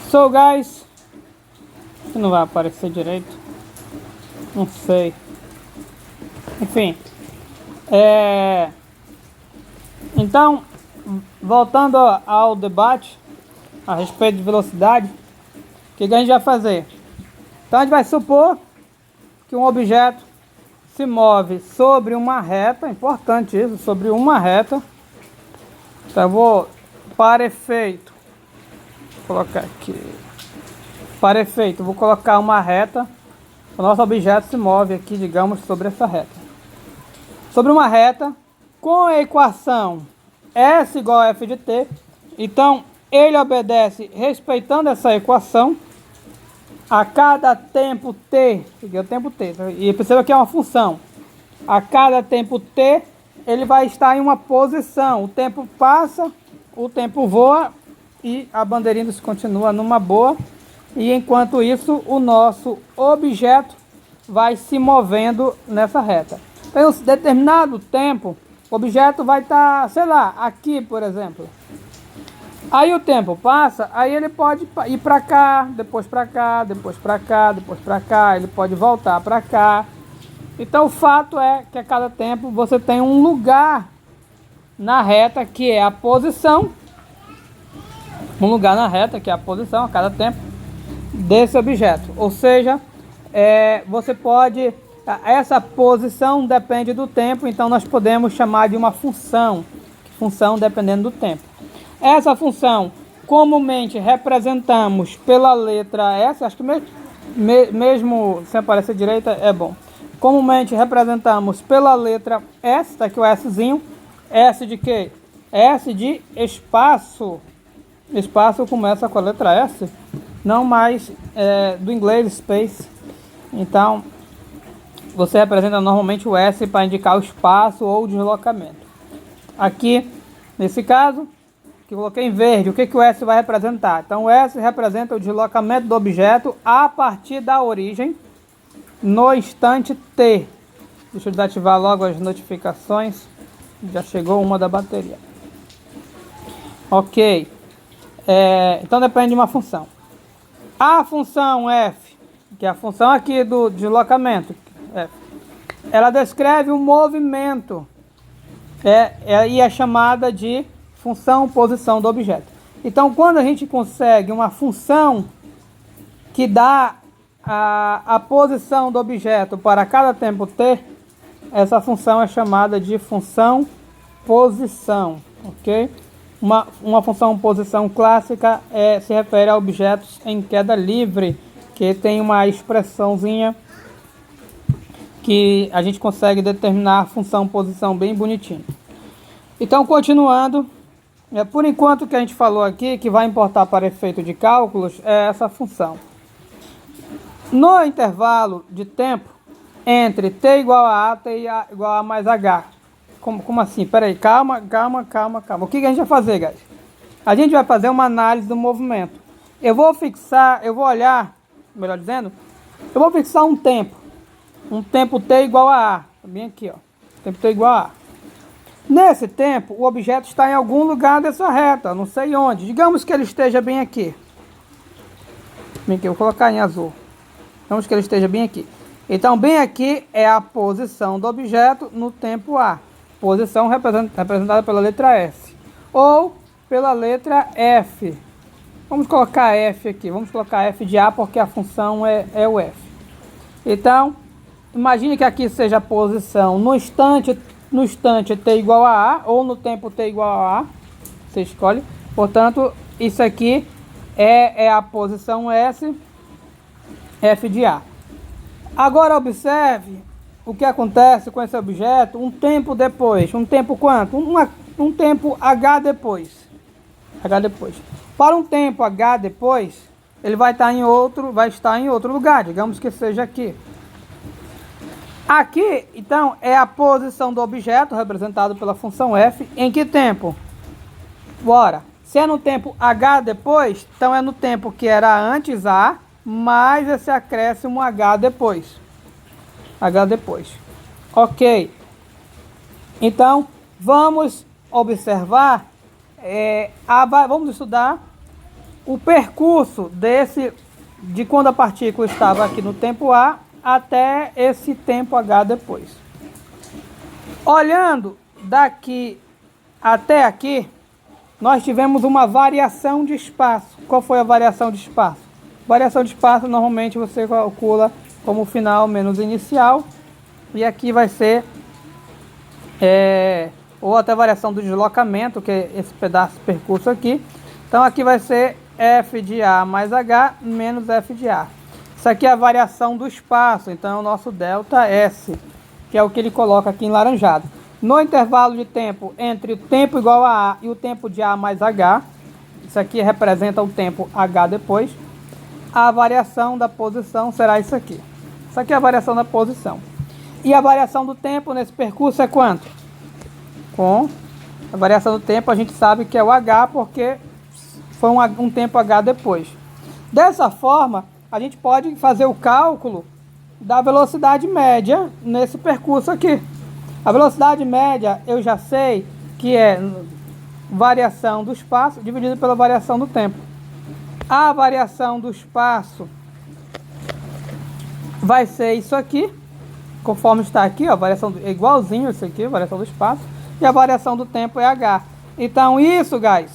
So guys, não vai aparecer direito, não sei, enfim, então, voltando ao debate a respeito de velocidade, o que a gente vai fazer? Então a gente vai supor que um objeto se move sobre uma reta, importante isso, sobre uma reta. Então eu vou, para efeito, colocar aqui, para efeito, vou colocar uma reta. O nosso objeto se move aqui, digamos, sobre essa reta. Sobre uma reta, com a equação S igual a F de t, então ele obedece respeitando essa equação a cada tempo t, o tempo t, e perceba que é uma função. A cada tempo t, ele vai estar em uma posição. O tempo passa, o tempo voa e a bandeirinha continua numa boa. E enquanto isso, o nosso objeto vai se movendo nessa reta. Então, em um determinado tempo, o objeto vai estar, sei lá, aqui, por exemplo. Aí o tempo passa, aí ele pode ir para cá, depois para cá, depois para cá, depois para cá, ele pode voltar para cá. Então o fato é que a cada tempo você tem um lugar na reta que é a posição, um lugar na reta que é a posição a cada tempo desse objeto. Ou seja, você pode, essa posição depende do tempo, então nós podemos chamar de uma função dependendo do tempo. Essa função comumente representamos pela letra S, acho que mesmo sem aparecer direita é bom. Comumente representamos pela letra S, tá aqui o Szinho. S de quê? S de espaço. Espaço começa com a letra S, não mais do inglês space. Então, você representa normalmente o S para indicar o espaço ou o deslocamento. Aqui, nesse caso, que eu coloquei em verde, o que o S vai representar? Então, o S representa o deslocamento do objeto a partir da origem no instante T. Deixa eu desativar logo as notificações. Já chegou uma da bateria. Ok. Então, depende de uma função. A função F, que é a função aqui do deslocamento, ela descreve o movimento. E é chamada de função posição do objeto. Então, quando a gente consegue uma função que dá a posição do objeto para cada tempo t, essa função é chamada de função posição, ok? Uma função posição clássica se refere a objetos em queda livre, que tem uma expressãozinha que a gente consegue determinar a função posição bem bonitinho. Então, continuando, por enquanto o que a gente falou aqui, que vai importar para efeito de cálculos, é essa função. No intervalo de tempo entre t igual a t igual a mais h. Como assim? Peraí, calma. O que a gente vai fazer, guys? A gente vai fazer uma análise do movimento. Eu vou olhar, melhor dizendo, eu vou fixar um tempo. Um tempo t igual a a. Bem aqui, ó. Tempo t igual a a. Nesse tempo, o objeto está em algum lugar dessa reta, não sei onde. Digamos que ele esteja bem aqui. Bem aqui, eu vou colocar em azul. Digamos que ele esteja bem aqui. Então, bem aqui é a posição do objeto no tempo A. Posição representada pela letra S. Ou pela letra F. Vamos colocar F aqui. Vamos colocar F de A porque a função é o F. Então, imagine que aqui seja a posição no instante t igual a a, ou no tempo t igual a a, você escolhe. Portanto, isso aqui é a posição S, F de a. Agora observe o que acontece com esse objeto um tempo depois. Um tempo quanto? Um tempo h depois. Para um tempo h depois, ele vai estar em outro lugar, digamos que seja aqui. Aqui, então, é a posição do objeto, representado pela função f, em que tempo? Ora, se é no tempo h depois, então é no tempo que era antes a, mais esse acréscimo h depois. Ok. Então, vamos observar, vamos estudar o percurso de quando a partícula estava aqui no tempo A até esse tempo H depois. Olhando daqui até aqui, nós tivemos uma variação de espaço. Qual foi a variação de espaço? Variação de espaço normalmente você calcula como final menos inicial, e aqui vai ser ou até variação do deslocamento, que é esse pedaço de percurso aqui. Então aqui vai ser F de A mais H menos F de A. Isso aqui é a variação do espaço, então é o nosso delta S, que é o que ele coloca aqui em laranjado. No intervalo de tempo entre o tempo igual a A e o tempo de A mais H, isso aqui representa o tempo H depois, a variação da posição será isso aqui. Isso aqui é a variação da posição. E a variação do tempo nesse percurso é quanto? Com a variação do tempo a gente sabe que é o H, porque foi um tempo H depois. Dessa forma, a gente pode fazer o cálculo da velocidade média nesse percurso aqui. A velocidade média eu já sei que é variação do espaço dividido pela variação do tempo. A variação do espaço vai ser isso aqui, conforme está aqui, ó, variação é igualzinho isso aqui, variação do espaço, e a variação do tempo é h. Então isso, guys,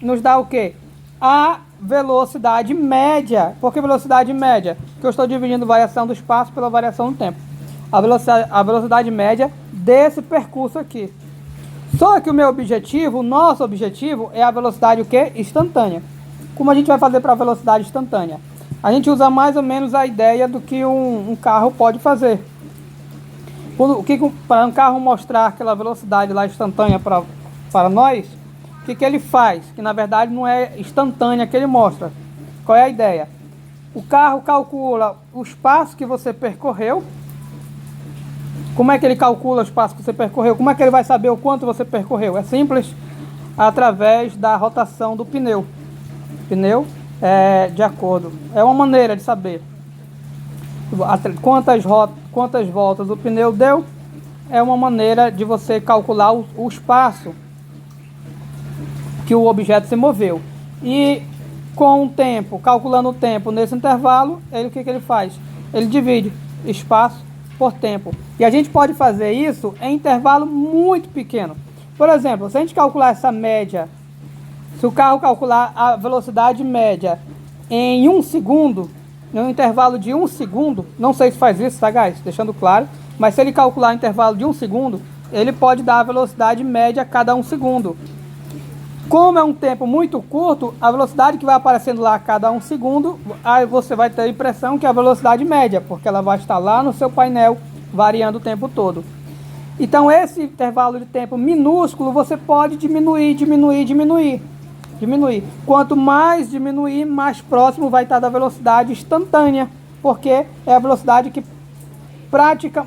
nos dá o quê? A velocidade média. Por que velocidade média? Porque eu estou dividindo variação do espaço pela variação do tempo. A velocidade média desse percurso aqui. Só que o meu objetivo, o nosso objetivo é a velocidade o quê? Instantânea. Como a gente vai fazer para a velocidade instantânea? A gente usa mais ou menos a ideia do que um carro pode fazer. Para um carro mostrar aquela velocidade lá instantânea para nós, o que ele faz? Que na verdade não é instantânea que ele mostra. Qual é a ideia? O carro calcula o espaço que você percorreu. Como é que ele calcula o espaço que você percorreu? Como é que ele vai saber o quanto você percorreu? É simples, através da rotação do pneu. Pneu de acordo. É uma maneira de saber quantas voltas o pneu deu. É uma maneira de você calcular o espaço que o objeto se moveu. E com o tempo, calculando o tempo nesse intervalo, o que ele faz? Ele divide espaço por tempo. E a gente pode fazer isso em intervalo muito pequeno. Por exemplo, se a gente calcular essa média, se o carro calcular a velocidade média em 1 segundo, no intervalo de 1 segundo, não sei se faz isso, tá, guys? Deixando claro, mas se ele calcular o intervalo de 1 segundo, ele pode dar a velocidade média a cada 1 segundo. Como é um tempo muito curto, a velocidade que vai aparecendo lá a cada 1 segundo, aí você vai ter a impressão que é a velocidade média, porque ela vai estar lá no seu painel, variando o tempo todo. Então esse intervalo de tempo minúsculo, você pode diminuir. Quanto mais diminuir, mais próximo vai estar da velocidade instantânea, porque é a velocidade que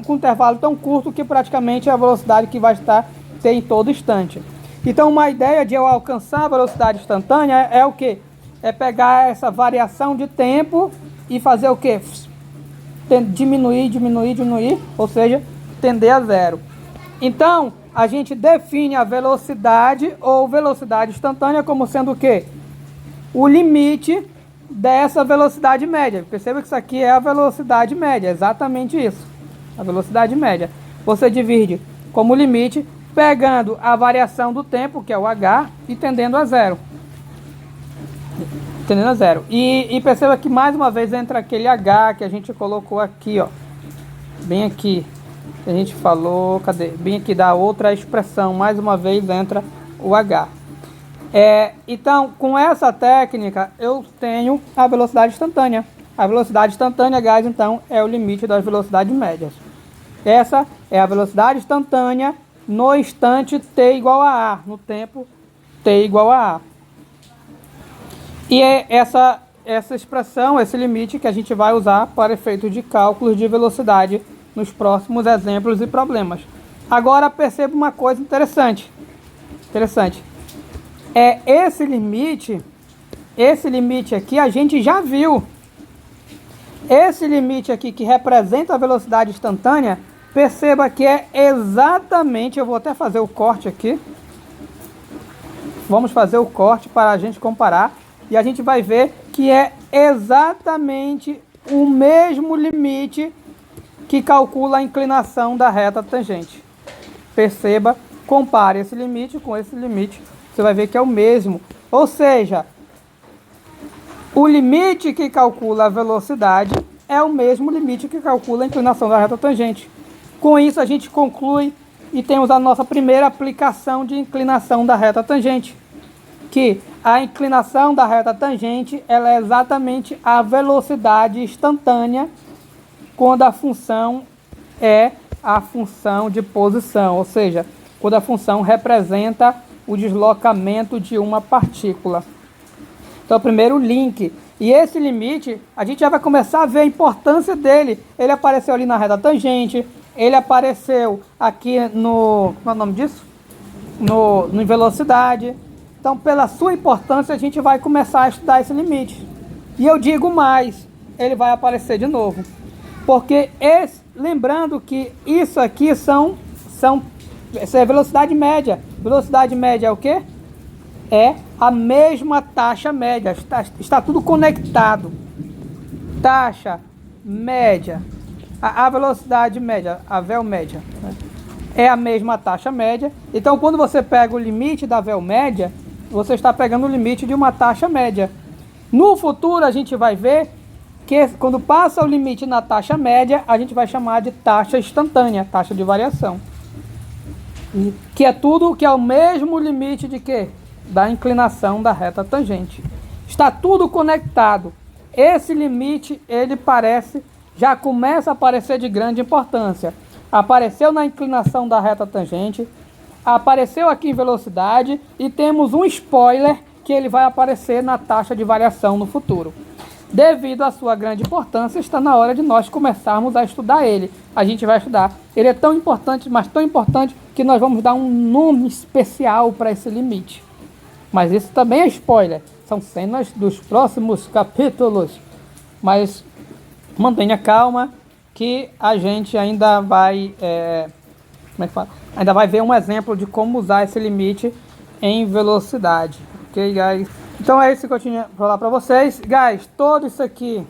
com um intervalo tão curto que praticamente é a velocidade que vai estar em todo instante. Então uma ideia de eu alcançar a velocidade instantânea é o que? É pegar essa variação de tempo e fazer o que? Diminuir, ou seja, tender a zero. Então, a gente define a velocidade ou velocidade instantânea como sendo o quê? O limite dessa velocidade média. Perceba que isso aqui é a velocidade média, exatamente isso. A velocidade média. Você divide como limite, pegando a variação do tempo, que é o h, e tendendo a zero. E perceba que mais uma vez entra aquele h que a gente colocou aqui, ó. Bem aqui. A gente falou, cadê? Bem aqui da outra expressão, mais uma vez entra o h. Então, com essa técnica, eu tenho a velocidade instantânea. A velocidade instantânea, guys, então, é o limite das velocidades médias. Essa é a velocidade instantânea no instante t igual a a, no tempo t igual a a. E é essa expressão, esse limite que a gente vai usar para efeitos de cálculos de velocidade nos próximos exemplos e problemas. Agora perceba uma coisa interessante. Esse limite aqui a gente já viu. Esse limite aqui que representa a velocidade instantânea, perceba que é exatamente, eu vou até fazer o corte aqui. Vamos fazer o corte para a gente comparar. E a gente vai ver que é exatamente o mesmo limite que calcula a inclinação da reta tangente. Perceba, compare esse limite com esse limite, você vai ver que é o mesmo. Ou seja, o limite que calcula a velocidade é o mesmo limite que calcula a inclinação da reta tangente. Com isso a gente conclui e temos a nossa primeira aplicação de inclinação da reta tangente, que a inclinação da reta tangente ela é exatamente a velocidade instantânea quando a função é a função de posição, ou seja, quando a função representa o deslocamento de uma partícula. Então, primeiro link. E esse limite, a gente já vai começar a ver a importância dele. Ele apareceu ali na reta tangente, ele apareceu aqui no... Qual é o nome disso? No velocidade. Então, pela sua importância, a gente vai começar a estudar esse limite. E eu digo mais, ele vai aparecer de novo. Porque, lembrando que isso aqui essa é velocidade média. Velocidade média é o quê? É a mesma taxa média. Está tudo conectado. Taxa média. A velocidade média, a véu média, né? É a mesma taxa média. Então, quando você pega o limite da véu média, você está pegando o limite de uma taxa média. No futuro, a gente vai ver que quando passa o limite na taxa média, a gente vai chamar de taxa instantânea, taxa de variação. Que é tudo que é o mesmo limite de quê? Da inclinação da reta tangente. Está tudo conectado. Esse limite, ele já começa a aparecer de grande importância. Apareceu na inclinação da reta tangente, apareceu aqui em velocidade e temos um spoiler que ele vai aparecer na taxa de variação no futuro. Devido à sua grande importância, está na hora de nós começarmos a estudar ele. A gente vai estudar. Ele é tão importante, mas tão importante, que nós vamos dar um nome especial para esse limite. Mas isso também é spoiler. São cenas dos próximos capítulos. Mas mantenha calma, que a gente ainda vai... como é que fala? Ainda vai ver um exemplo de como usar esse limite em velocidade. Ok, guys? Então é isso que eu tinha para falar para vocês. Guys, tudo isso aqui,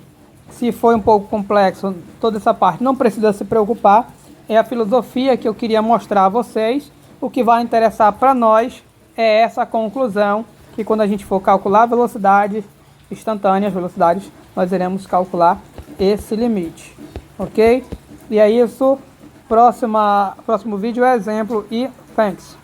se foi um pouco complexo, toda essa parte, não precisa se preocupar. É a filosofia que eu queria mostrar a vocês. O que vai interessar para nós é essa conclusão, que quando a gente for calcular velocidades instantâneas, velocidades, nós iremos calcular esse limite. Ok? E é isso. Próximo vídeo é exemplo e thanks.